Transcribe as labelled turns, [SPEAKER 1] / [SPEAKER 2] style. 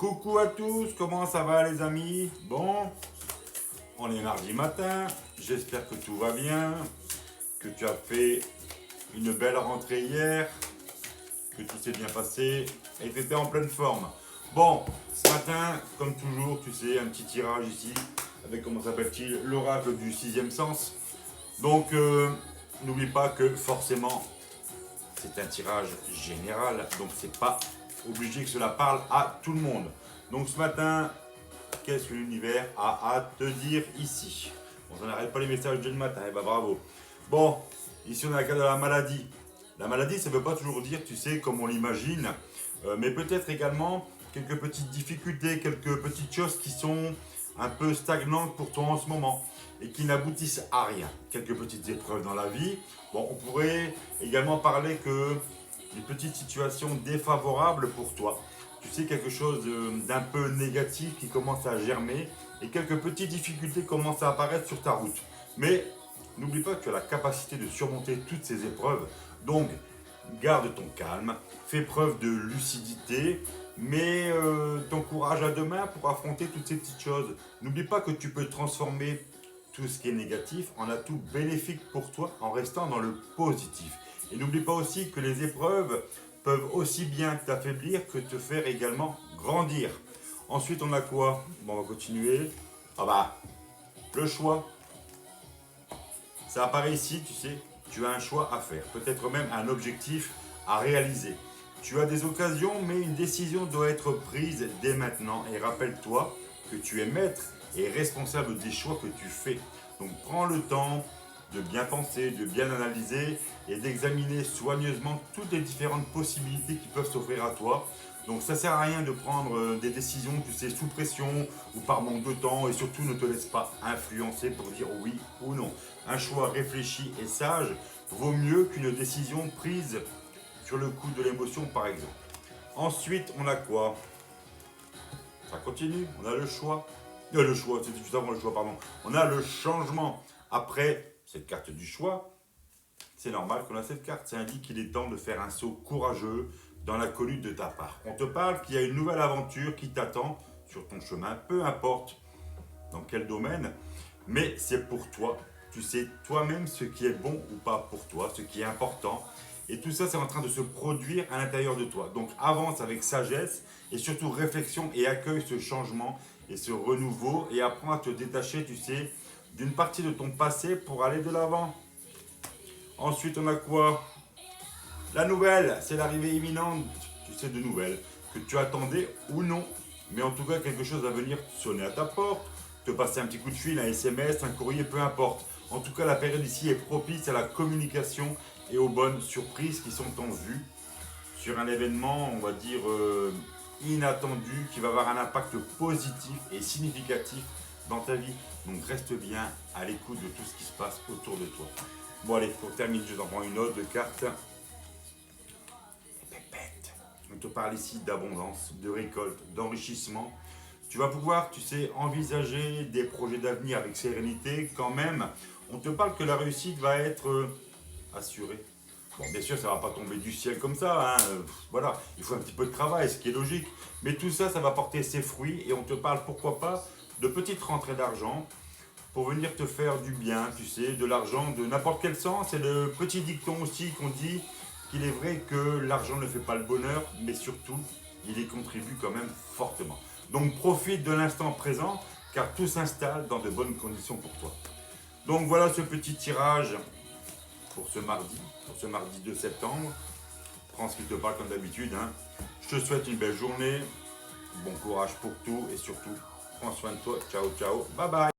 [SPEAKER 1] Coucou à tous, comment ça va les amis? Bon, on est mardi matin, j'espère que tout va bien, que tu as fait une belle rentrée hier, que tout s'est bien passé et que tu étais en pleine forme. Bon, ce matin, comme toujours, tu sais, un petit tirage ici, avec comment s'appelle-t-il, l'oracle du sixième sens. Donc, n'oublie pas que forcément, c'est un tirage général, donc c'est pas obligé que cela parle à tout le monde. Donc ce matin, qu'est-ce que l'univers a à te dire ici? Bon, ça n'arrête pas les messages dès le matin, et bah bravo. Bon, ici on a le cas de la maladie. La maladie, ça ne veut pas toujours dire, tu sais, comme on l'imagine, mais peut-être également quelques petites difficultés, quelques petites choses qui sont un peu stagnantes pour toi en ce moment et qui n'aboutissent à rien. Quelques petites épreuves dans la vie. Bon, on pourrait également parler que des petites situations défavorables pour toi. Tu sais, quelque chose d'un peu négatif qui commence à germer et quelques petites difficultés commencent à apparaître sur ta route. Mais n'oublie pas que tu as la capacité de surmonter toutes ces épreuves. Donc, garde ton calme, fais preuve de lucidité, mets ton courage à deux mains pour affronter toutes ces petites choses. N'oublie pas que tu peux transformer tout ce qui est négatif en atout bénéfique pour toi en restant dans le positif. Et n'oublie pas aussi que les épreuves peuvent aussi bien t'affaiblir que te faire également grandir. Ensuite, on a quoi? Bon, on va continuer. Ah bah, le choix. Ça apparaît ici, tu sais, tu as un choix à faire, peut-être même un objectif à réaliser. Tu as des occasions, mais une décision doit être prise dès maintenant. Et rappelle-toi que tu es maître et responsable des choix que tu fais. Donc prends le temps de bien penser, de bien analyser et d'examiner soigneusement toutes les différentes possibilités qui peuvent s'offrir à toi. Donc ça sert à rien de prendre des décisions, tu sais, sous pression ou par manque de temps, et surtout ne te laisse pas influencer pour dire oui ou non. Un choix réfléchi et sage vaut mieux qu'une décision prise sur le coup de l'émotion par exemple. Ensuite, on a quoi? Ça continue, on a le choix. Le choix, c'était juste avant le choix, pardon. On a le changement. Après cette carte du choix, c'est normal qu'on a cette carte. Ça indique qu'il est temps de faire un saut courageux dans l'inconnu de ta part. On te parle qu'il y a une nouvelle aventure qui t'attend sur ton chemin, peu importe dans quel domaine, mais c'est pour toi. Tu sais toi-même ce qui est bon ou pas pour toi, ce qui est important. Et tout ça, c'est en train de se produire à l'intérieur de toi. Donc avance avec sagesse et surtout réflexion et accueille ce changement et ce renouveau et apprends à te détacher, tu sais, d'une partie de ton passé pour aller de l'avant. Ensuite, on a quoi? La nouvelle, c'est l'arrivée imminente, tu sais, de nouvelles, que tu attendais ou non. Mais en tout cas, quelque chose va venir sonner à ta porte, te passer un petit coup de fil, un SMS, un courrier, peu importe. En tout cas, la période ici est propice à la communication et aux bonnes surprises qui sont en vue sur un événement, on va dire, inattendu, qui va avoir un impact positif et significatif dans ta vie. Donc reste bien à l'écoute de tout ce qui se passe autour de toi. Bon allez, pour terminer, je t'en prends une autre carte. Pépette. On te parle ici d'abondance, de récolte, d'enrichissement. Tu vas pouvoir, tu sais, envisager des projets d'avenir avec sérénité quand même. On te parle que la réussite va être assurée. Bon, bien sûr, ça ne va pas tomber du ciel comme ça, hein. Voilà, il faut un petit peu de travail, ce qui est logique. Mais tout ça, ça va porter ses fruits et on te parle, pourquoi pas, de petites rentrées d'argent pour venir te faire du bien, tu sais, de l'argent de n'importe quel sens. Et le petit dicton aussi qu'on dit qu'il est vrai que l'argent ne fait pas le bonheur, mais surtout, il y contribue quand même fortement. Donc profite de l'instant présent, car tout s'installe dans de bonnes conditions pour toi. Donc voilà ce petit tirage pour ce mardi 2 septembre. Prends ce qui te parle comme d'habitude, hein. Je te souhaite une belle journée, bon courage pour tout et surtout, prends soin de toi. Ciao, ciao, bye bye.